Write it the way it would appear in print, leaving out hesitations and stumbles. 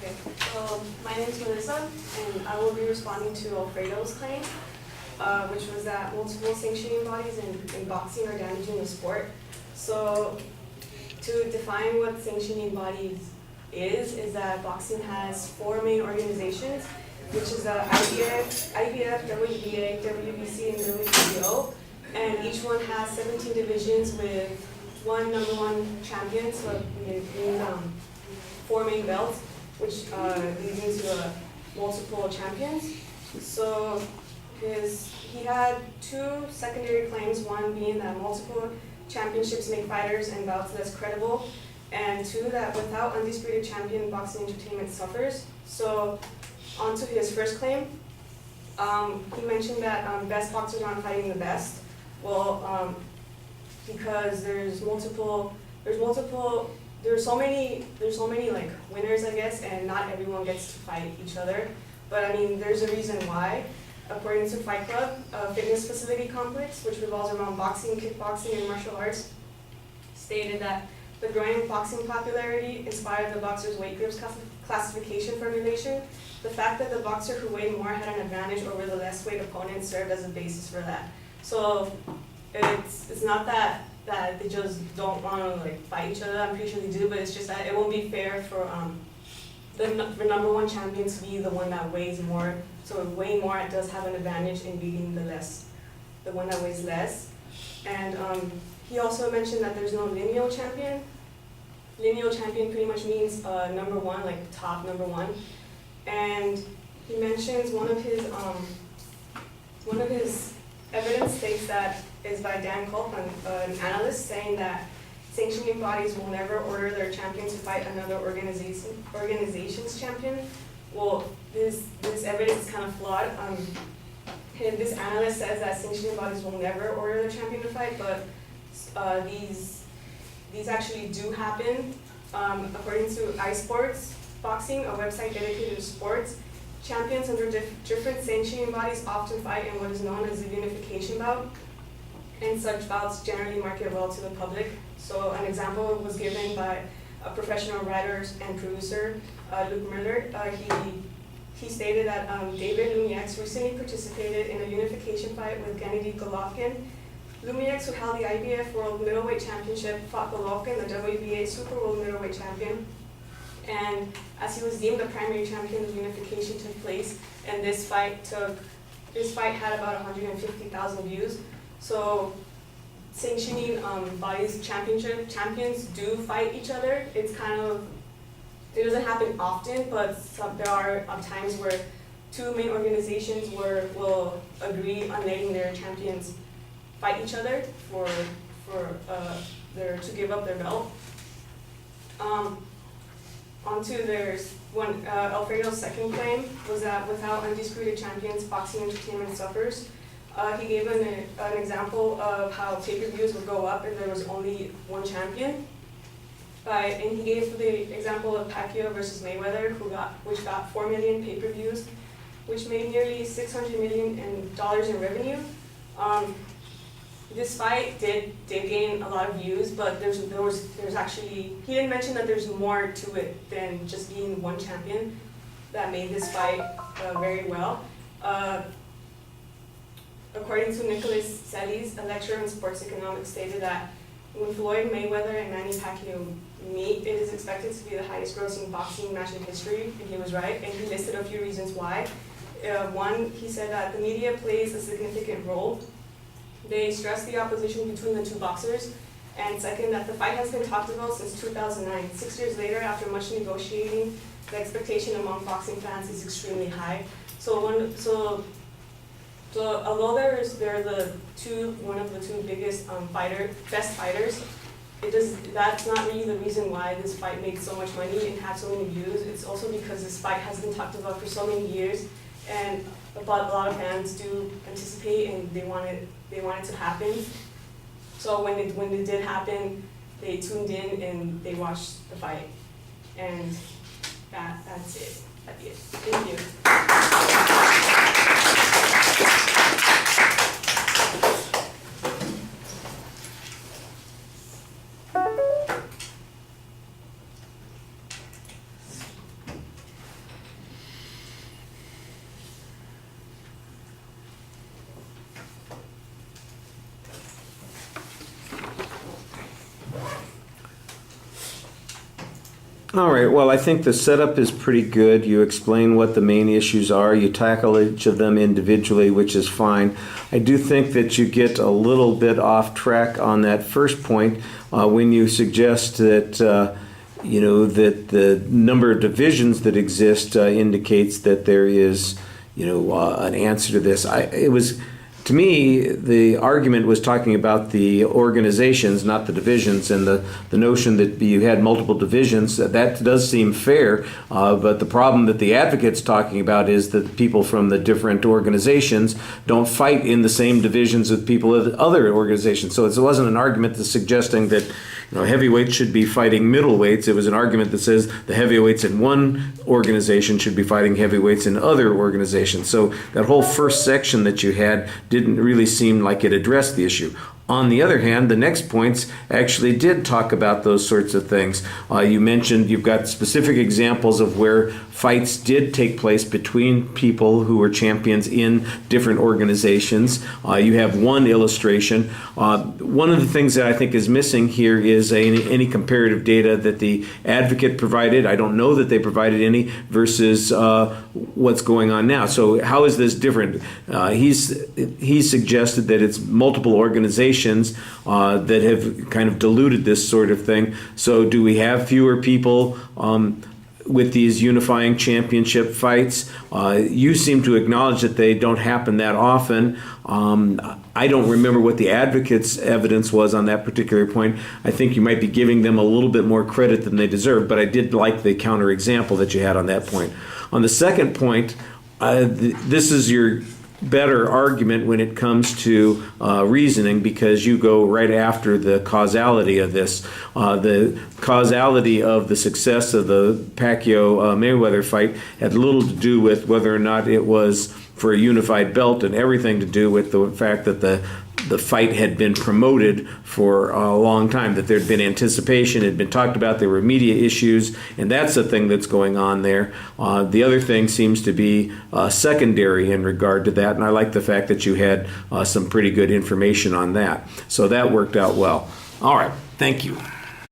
Okay, so my name is Melissa, and I will be responding to Alfredo's claim, which was that multiple sanctioning bodies in boxing are damaging the sport. So to define what sanctioning bodies is that boxing has four main organizations, which is IBF, WBA, WBC, and WBO, and each one has 17 divisions with one number one champion, so it means four main belts, which leads into multiple champions. So he had two secondary claims, one being that multiple championships make fighters and bouts less credible, and two, that without undisputed champion, boxing entertainment suffers. So on to his first claim. He mentioned that best boxers aren't fighting the best. Well, because there's so many like winners, I guess, and not everyone gets to fight each other. But I mean, there's a reason why. According to Fight Club, a fitness facility complex, which revolves around boxing, kickboxing, and martial arts, stated that the growing boxing popularity inspired the boxers' weight groups classification formulation. The fact that the boxer who weighed more had an advantage over the less weight opponent served as a basis for that. So it's not that they just don't want to like fight each other. I'm pretty sure they do, but it's just that it won't be fair for the number one champion to be the one that weighs more. So weighing more, it does have an advantage in beating the one that weighs less. And he also mentioned that there's no lineal champion. Lineal champion pretty much means number one, like top number one. And he mentions one of his evidence states that is by Dan Culp, an analyst, saying that sanctioning bodies will never order their champion to fight another organization's champion. Well, this evidence is kind of flawed. This analyst says that sanctioning bodies will never order their champion to fight, but these actually do happen. According to iSports Boxing, a website dedicated to sports, champions under different sanctioning bodies often fight in what is known as a unification bout, and such bouts generally market well to the public. So an example was given by a professional writer and producer, Luke Miller. He stated that David Lumiex recently participated in a unification fight with Gennady Golovkin. Lumiex, who held the IBF World Middleweight Championship, fought Golovkin, the WBA Super World Middleweight Champion. And as he was deemed the primary champion, the unification took place, and this fight had about 150,000 views. So sanctioning bodies champions do fight each other. It doesn't happen often, but there are times where two main organizations will agree on letting their champions fight each other to give up their belt. Alfredo's second claim was that without undisputed champions, boxing entertainment suffers. He gave an example of how pay-per-views would go up if there was only one champion. And he gave the example of Pacquiao versus Mayweather, which got 4 million pay-per-views, which made nearly $600 million in revenue. This fight did gain a lot of views, but there's actually, he didn't mention that there's more to it than just being one champion that made this fight very well. According to Nicholas Celis, a lecturer in sports economics, stated that when Floyd Mayweather and Manny Pacquiao meet, it is expected to be the highest grossing boxing match in history, and he was right, and he listed a few reasons why. One, he said that the media plays a significant role. They stress the opposition between the two boxers. And second, that the fight has been talked about since 2009. 6 years later, after much negotiating, the expectation among boxing fans is extremely high. So although they're one of the two biggest best fighters, that's not really the reason why this fight made so much money and had so many views. It's also because this fight has been talked about for so many years, and a lot of fans do anticipate and they want it to happen. So when it did happen, they tuned in and they watched the fight, and that's it. That'd be it. Thank you. All right, well, I think the setup is pretty good. You explain what the main issues are. You tackle each of them individually, which is fine. I do think that you get a little bit off track on that first point when you suggest that, that the number of divisions that exist indicates that there is, an answer to this. To me, the argument was talking about the organizations, not the divisions, and the notion that you had multiple divisions. That does seem fair, but the problem that the advocate's talking about is that people from the different organizations don't fight in the same divisions with people of other organizations. So it wasn't an argument that's suggesting that heavyweights should be fighting middleweights. It was an argument that says the heavyweights in one organization should be fighting heavyweights in other organizations. So that whole first section that you had didn't really seem like it addressed the issue. On the other hand, the next points actually did talk about those sorts of things. You mentioned you've got specific examples of where fights did take place between people who were champions in different organizations. You have one illustration. One of the things that I think is missing here is any comparative data that the advocate provided. I don't know that they provided any versus what's going on now. So how is this different? He suggested that it's multiple organizations that have kind of diluted this sort of thing. So do we have fewer people with these unifying championship fights? You seem to acknowledge that they don't happen that often. I don't remember what the advocate's evidence was on that particular point. I think you might be giving them a little bit more credit than they deserve, but I did like the counterexample that you had on that point. On the second point, this is your better argument when it comes to reasoning, because you go right after the causality of this. The causality of the success of the Pacquiao-Mayweather fight had little to do with whether or not it was for a unified belt and everything to do with the fact that the fight had been promoted for a long time, that there had been anticipation, it had been talked about, there were media issues, and that's the thing that's going on there. The other thing seems to be secondary in regard to that, and I like the fact that you had some pretty good information on that. So that worked out well. All right, thank you.